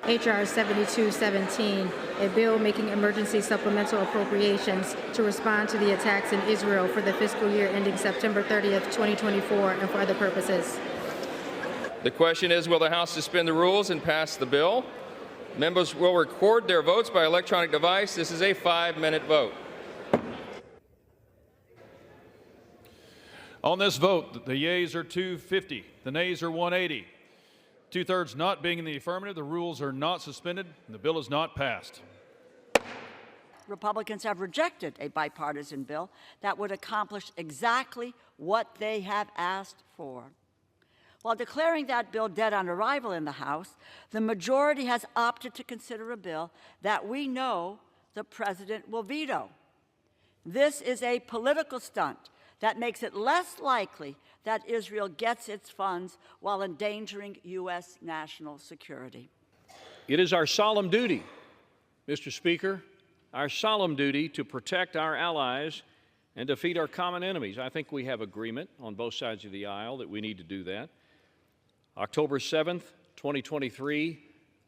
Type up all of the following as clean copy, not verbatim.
H.R. 7217, a bill making emergency supplemental appropriations to respond to the attacks in Israel for the fiscal year ending September 30th, 2024, and for other purposes. The question is, will the House suspend the rules and pass the bill? Members will record their votes by electronic device. This is a 5-minute vote. On this vote, the yeas are 250, the nays are 180. Two-thirds not being in the affirmative, the rules are not suspended, and the bill is not passed. Republicans have rejected a bipartisan bill that would accomplish exactly what they have asked for. While declaring that bill dead on arrival in the House, the majority has opted to consider a bill that we know the president will veto. This is a political stunt that makes it less likely that Israel gets its funds while endangering U.S. national security. It is our solemn duty, Mr. Speaker, our solemn duty to protect our allies and defeat our common enemies. I think we have agreement on both sides of the aisle that we need to do that. October 7th, 2023,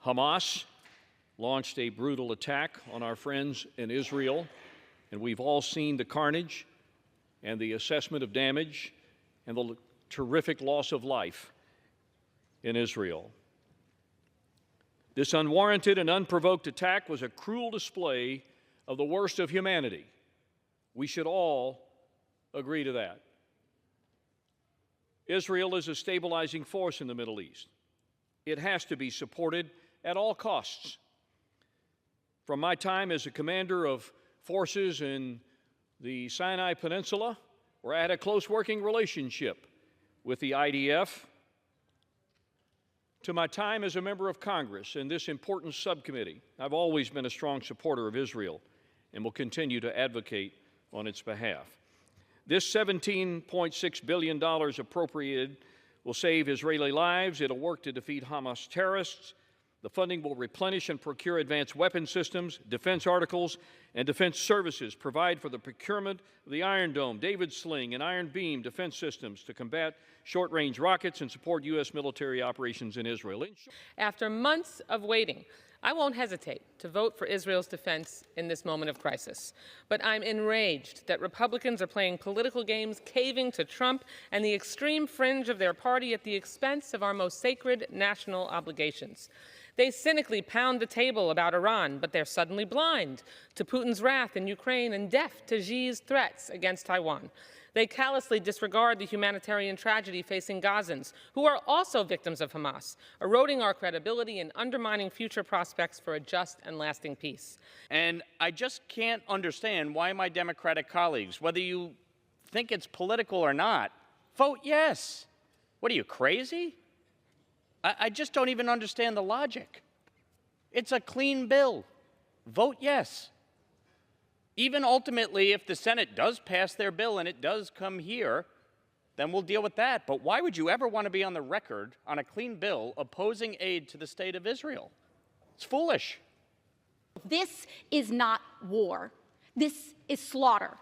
Hamas launched a brutal attack on our friends in Israel, and we've all seen the carnage and the assessment of damage and the terrific loss of life in Israel. This unwarranted and unprovoked attack was a cruel display of the worst of humanity. We should all agree to that. Israel is a stabilizing force in the Middle East. It has to be supported at all costs. From my time as a commander of forces in the Sinai Peninsula, where I had a close working relationship with the IDF, to my time as a member of Congress in this important subcommittee, I've always been a strong supporter of Israel and will continue to advocate on its behalf. This $17.6 billion appropriated will save Israeli lives. It'll work to defeat Hamas terrorists. The funding will replenish and procure advanced weapon systems, defense articles, and defense services, provide for the procurement of the Iron Dome, David Sling, and Iron Beam defense systems to combat short-range rockets and support U.S. military operations in Israel. After months of waiting, I won't hesitate to vote for Israel's defense in this moment of crisis. But I'm enraged that Republicans are playing political games, caving to Trump and the extreme fringe of their party at the expense of our most sacred national obligations. They cynically pound the table about Iran, but they're suddenly blind to Putin's wrath in Ukraine and deaf to Xi's threats against Taiwan. They callously disregard the humanitarian tragedy facing Gazans, who are also victims of Hamas, eroding our credibility and undermining future prospects for a just and lasting peace. And I just can't understand why my Democratic colleagues, whether you think it's political or not, vote yes. What are you, crazy? I just don't even understand the logic. It's a clean bill. Vote yes. Even ultimately, if the Senate does pass their bill and it does come here, then we'll deal with that. But why would you ever want to be on the record on a clean bill opposing aid to the state of Israel? It's foolish. This is not war. This is slaughter.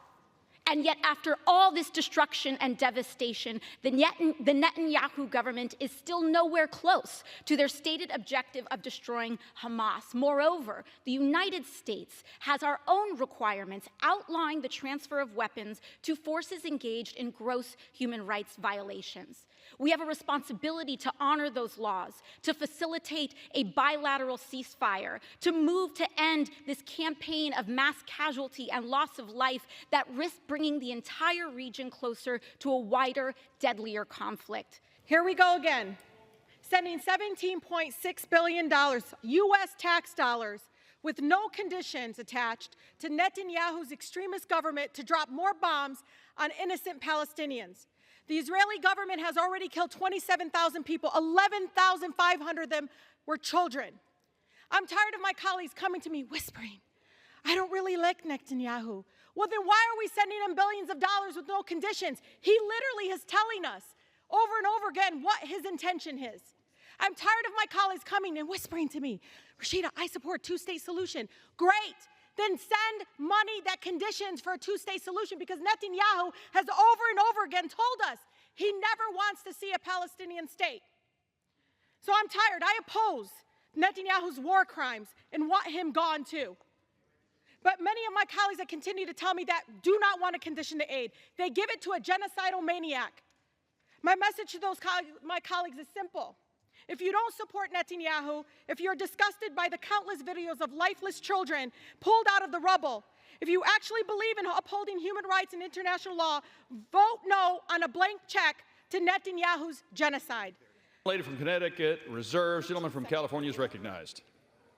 And yet, after all this destruction and devastation, the Netanyahu government is still nowhere close to their stated objective of destroying Hamas. Moreover, the United States has our own requirements outlining the transfer of weapons to forces engaged in gross human rights violations. We have a responsibility to honor those laws, to facilitate a bilateral ceasefire, to move to end this campaign of mass casualty and loss of life that risks bringing the entire region closer to a wider, deadlier conflict. Here we go again, sending $17.6 billion U.S. tax dollars with no conditions attached to Netanyahu's extremist government to drop more bombs on innocent Palestinians. The Israeli government has already killed 27,000 people. 11,500 of them were children. I'm tired of my colleagues coming to me whispering, I don't really like Netanyahu. Well, then why are we sending him billions of dollars with no conditions? He literally is telling us over and over again what his intention is. I'm tired of my colleagues coming and whispering to me, Rashida, I support two-state solution. Great. Then send money that conditions for a two-state solution, because Netanyahu has over and over again told us he never wants to see a Palestinian state. So I'm tired. I oppose Netanyahu's war crimes and want him gone too. But many of my colleagues that continue to tell me that do not want to condition the aid. They give it to a genocidal maniac. My message to my colleagues is simple. If you don't support Netanyahu, if you're disgusted by the countless videos of lifeless children pulled out of the rubble, if you actually believe in upholding human rights and international law, vote no on a blank check to Netanyahu's genocide. Lady from Connecticut reserves. Gentleman from California is recognized.